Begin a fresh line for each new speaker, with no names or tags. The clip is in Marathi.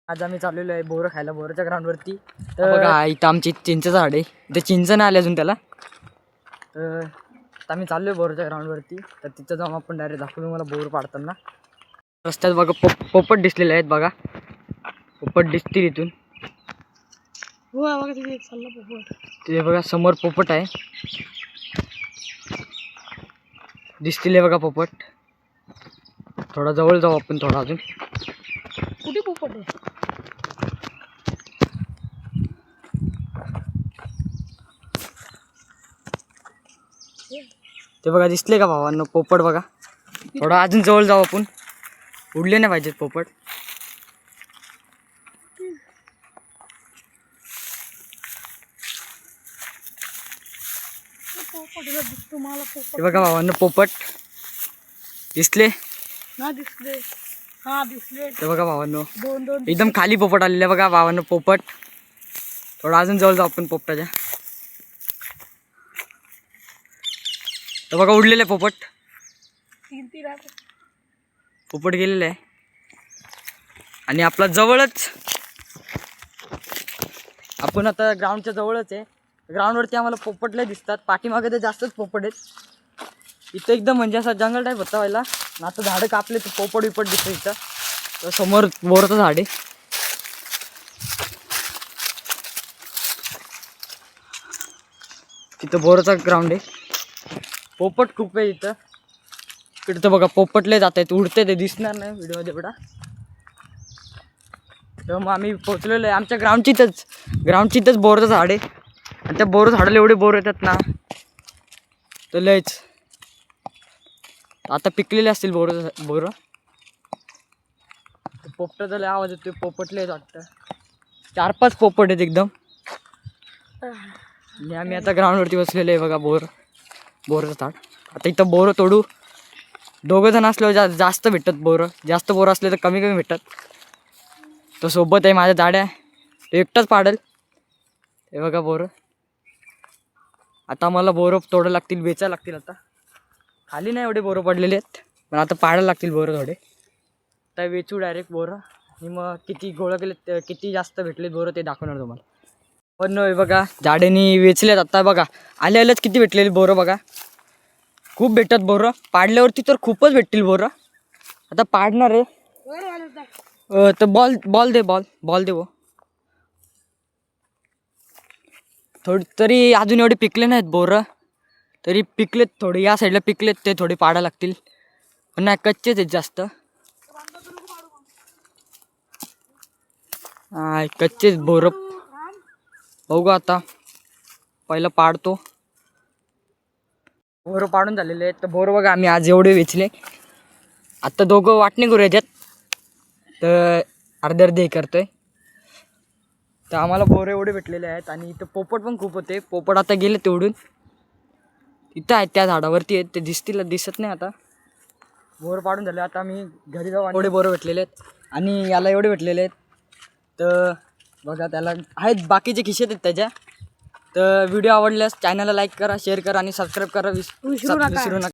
आज आम्ही चाललेलो आहे बोरं खायला बोरच्या ग्राउंडवरती. तर बघा इथं आमची चिंच झाड आहे. इथं चिंच नाही आले अजून त्याला. तर आता आम्ही चाललो आहे बोरच्या ग्राउंडवरती. तर तिथं जाऊन आपण डायरेक्ट दाखवू मला बोर पाडताना. रस्त्यात बघा पोपट दिसलेले आहेत बघा. पोपट दिसतील इथून. ते बघा समोर पोपट आहे. दिसतील बघा पोपट. थोडा जवळ जाऊ आपण थोडा अजून.
कुठे पोपट आहे?
ते बघा दिसले का भावांनो पोपट बघा. थोडा अजून जवळ जाऊ आपण. उडले नाही पाहिजेत पोपट. ते बघा भावांनो पोपट दिसले.
दिसले. दिसले.
ते बघा भावांनो
दोन
एकदम खाली पोपट आलेले बघा भावांनो पोपट. थोडा अजून जवळ जाऊ आपण पोपटाच्या. तर बघा उडलेले पोपट. पोपट गेलेले आहे. आणि आपला जवळच आपण आता ग्राउंडच्या जवळच आहे. ग्राउंडवरती आम्हाला पोपट लय दिसतात. पाठीमागे तर जास्तच पोपट आहेत. इथं एकदम म्हणजे असं जंगल टाईप होता व्हायला. आता झाडं कापले तर पोपट विपट दिसतं इथं. तर समोर बोरचं झाड आहे. तिथं बोरचा ग्राउंड आहे. पोपट खूप आहे इथं. इकडे तर बघा पोपटले जात आहेत. उडते ते दिसणार नाही व्हिडिओमध्ये एवढा. तर मग आम्ही पोचलेलो आहे आमच्या ग्राउंडची इथंच बोरचं झाड आहे. आणि त्या बोर झाडाला एवढे बोर येतात ना तर लयच. आता पिकलेले असतील बोरं. पोपटाचा लय आवाज येतो. पोपटले वाटतं 4-5 पोपट आहेत एकदम. आणि आम्ही आता ग्राउंडवरती बसलेलो आहे बघा बोरचं झाड. आता इथं बोरं तोडू. 2 जण असल्यावर जास्त भेटतात बोरं. जास्त बोरं असले तर कमी भेटतात. तो सोबत आहे माझ्या जाड्या. तो एकटाच पाडेल. हे बघा बोरं. आता मला बोरं तोडायला लागतील. वेचायला लागतील. आता खाली नाही एवढे बोरं पडलेले आहेत. पण आता पाडायला लागतील बोरं थोडे. आता वेचू डायरेक्ट बोरं. आणि मग किती गोळा केले किती जास्त भेटले बोरं ते दाखवणार तुम्हाला. पण हे बघा झाडेनी वेचलेत आता बघा. आल्याच किती भेटलेले बोरं बघा. खूप भेटतात बोरं. पाडल्यावरती तर खूपच भेटतील बोरं. आता पाडणार आहे. तर बॉल दे वो. थोडी तरी अजून एवढे पिकले नाहीत बोरं. तरी पिकलेत थोडे. या साईडला पिकलेत ते थोडे पाडायला लागतील. पण नाही कच्चेच आहेत जास्त. कच्चेच बोरं. बघू आता पहिलं पाडतो. बोरं पाडून झालेले आहेत. तर बोरं बघा आम्ही आज एवढे वेचले. आत्ता दोघं वाटणी करू याच्यात. तर अर्धे करतोय. तर आम्हाला बोरं एवढे भेटलेले आहेत. आणि इथं पोपट पण खूप होते. पोपट आता गेले तेवढून. इथं आहेत त्या झाडावरती आहेत. ते दिसत नाही आता. बोरं पाडून झाले. आता आम्ही घरी जाऊ. एवढे बोरं भेटलेले आहेत. आणि याला एवढे भेटलेले आहेत. तर बघा त्याला आहेत बाकीचे खिशेत आहेत त्याच्या. तर व्हिडिओ आवडल्यास चॅनलला लाईक करा, शेअर करा आणि सबस्क्राईब करा विसरू नका.